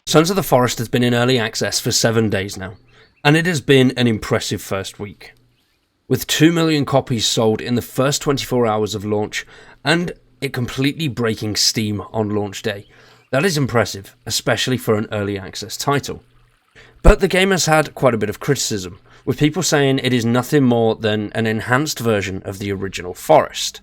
Sons of the Forest has been in early access for 7 days now, and it has been an impressive first week. With 2 million copies sold in the first 24 hours of launch, and it completely breaking Steam on launch day. That is impressive, especially for an early access title. But the game has had quite a bit of criticism, with people saying it is nothing more than an enhanced version of the original Forest.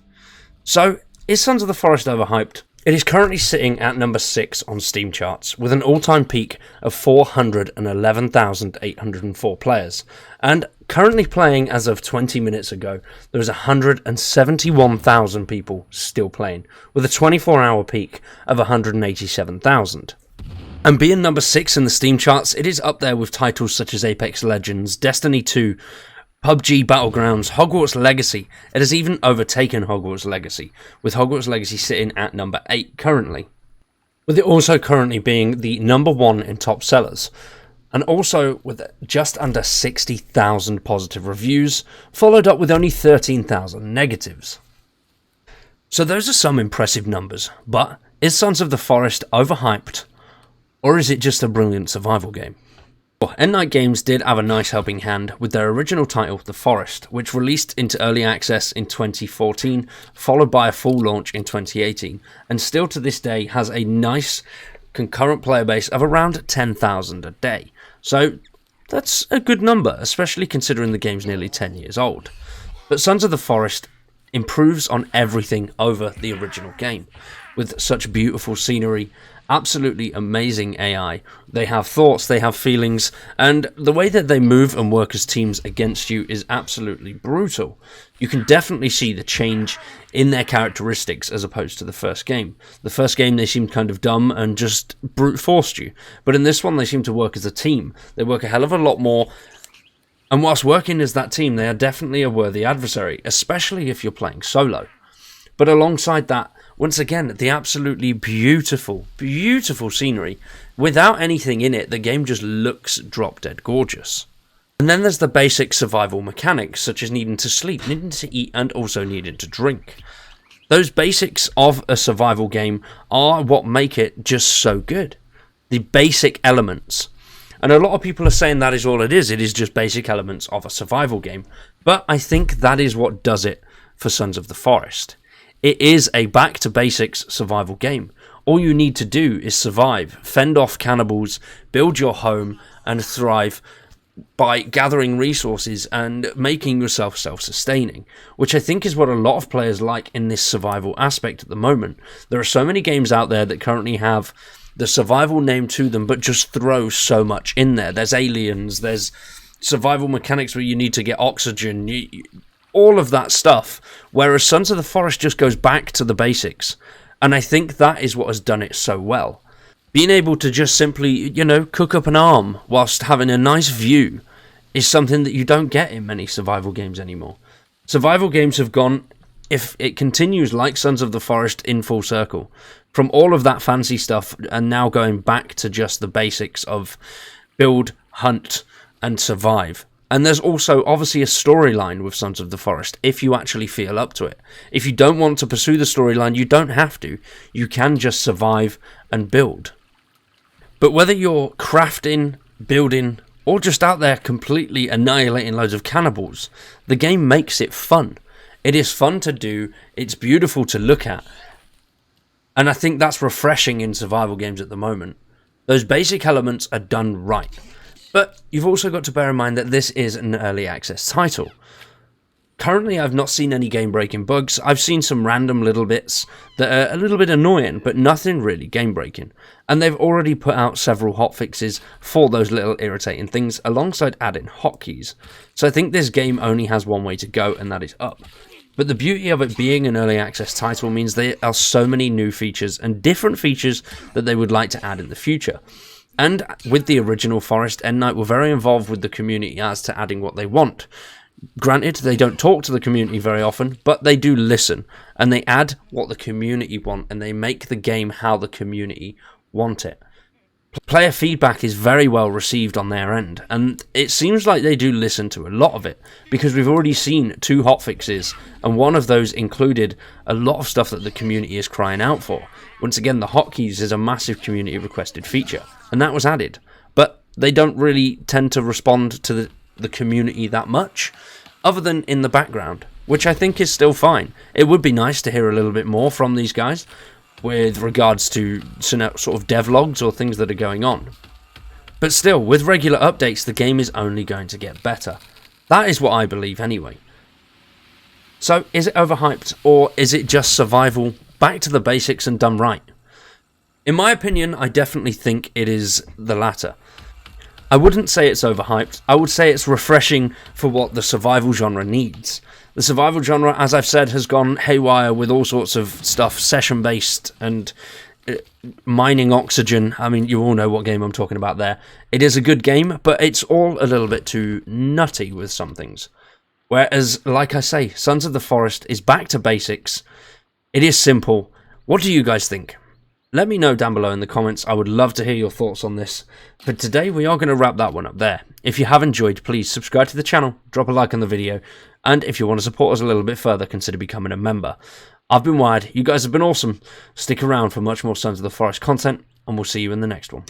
So, is Sons of the Forest overhyped? It is currently sitting at number 6 on Steam charts, with an all-time peak of 411,804 players, and currently playing as of 20 minutes ago, there is 171,000 people still playing, with a 24-hour peak of 187,000. And being number 6 in the Steam charts, it is up there with titles such as Apex Legends, Destiny 2, PUBG Battlegrounds, Hogwarts Legacy. It has even overtaken Hogwarts Legacy, with Hogwarts Legacy sitting at number 8 currently. With it also currently being the number 1 in top sellers, and also with just under 60,000 positive reviews, followed up with only 13,000 negatives. So those are some impressive numbers, but is Sons of the Forest overhyped, or is it just a brilliant survival game? Endnight Games did have a nice helping hand with their original title, The Forest, which released into early access in 2014, followed by a full launch in 2018, and still to this day has a nice concurrent player base of around 10,000 a day. So that's a good number, especially considering the game's nearly 10 years old. But Sons of the Forest improves on everything over the original game, with such beautiful scenery, absolutely amazing AI. They have thoughts, they have feelings, and the way that they move and work as teams against you is absolutely brutal. You can definitely see the change in their characteristics as opposed to the first game. The first game they seemed kind of dumb and just brute forced you, but in this one they seem to work as a team. They work a hell of a lot more, and whilst working as that team, they are definitely a worthy adversary, especially if you're playing solo. But alongside that, once again, the absolutely beautiful, beautiful scenery. Without anything in it, the game just looks drop-dead gorgeous. And then there's the basic survival mechanics, such as needing to sleep, needing to eat, and also needing to drink. Those basics of a survival game are what make it just so good. The basic elements. And a lot of people are saying that is all it is just basic elements of a survival game. But I think that is what does it for Sons of the Forest. It is a back-to-basics survival game. All you need to do is survive, fend off cannibals, build your home, and thrive by gathering resources and making yourself self-sustaining, which I think is what a lot of players like in this survival aspect at the moment. There are so many games out there that currently have the survival name to them, but just throw so much in there. There's aliens, there's survival mechanics where you need to get oxygen, all of that stuff, whereas Sons of the Forest just goes back to the basics, and I think that is what has done it so well. Being able to just simply, cook up an arm whilst having a nice view is something that you don't get in many survival games anymore. Survival games have gone, if it continues like Sons of the Forest, in full circle, from all of that fancy stuff and now going back to just the basics of build, hunt, and survive. And there's also obviously a storyline with Sons of the Forest if you actually feel up to it. If you don't want to pursue the storyline, you don't have to. You can just survive and build. But whether you're crafting, building, or just out there completely annihilating loads of cannibals, the game makes it fun. It is fun to do, it's beautiful to look at. And I think that's refreshing in survival games at the moment. Those basic elements are done right. But you've also got to bear in mind that this is an early access title. Currently, I've not seen any game-breaking bugs. I've seen some random little bits that are a little bit annoying, but nothing really game-breaking. And they've already put out several hotfixes for those little irritating things, alongside adding hotkeys. So I think this game only has one way to go, and that is up. But the beauty of it being an early access title means there are so many new features and different features that they would like to add in the future. And with the original Forest, Endnight were very involved with the community as to adding what they want. Granted, they don't talk to the community very often, but they do listen, and they add what the community want, and they make the game how the community want it. Player feedback is very well received on their end, and it seems like they do listen to a lot of it, because we've already seen 2 hotfixes, and one of those included a lot of stuff that the community is crying out for. Once again, the hotkeys is a massive community requested feature, and that was added. But they don't really tend to respond to the community that much, other than in the background, which I think is still fine. It would be nice to hear a little bit more from these guys with regards to sort of devlogs or things that are going on. But still, with regular updates, the game is only going to get better. That is what I believe anyway. So, is it overhyped, or is it just survival back to the basics and done right? In my opinion, I definitely think it is the latter. I wouldn't say it's overhyped, I would say it's refreshing for what the survival genre needs. The survival genre, as I've said, has gone haywire with all sorts of stuff, session-based and mining oxygen. I mean, you all know what game I'm talking about there. It is a good game, but it's all a little bit too nutty with some things. Whereas, like I say, Sons of the Forest is back to basics. It is simple. What do you guys think? Let me know down below in the comments. I would love to hear your thoughts on this. But today we are going to wrap that one up there. If you have enjoyed, please subscribe to the channel, drop a like on the video, and if you want to support us a little bit further, consider becoming a member. I've been Wired. You guys have been awesome. Stick around for much more Sons of the Forest content, and we'll see you in the next one.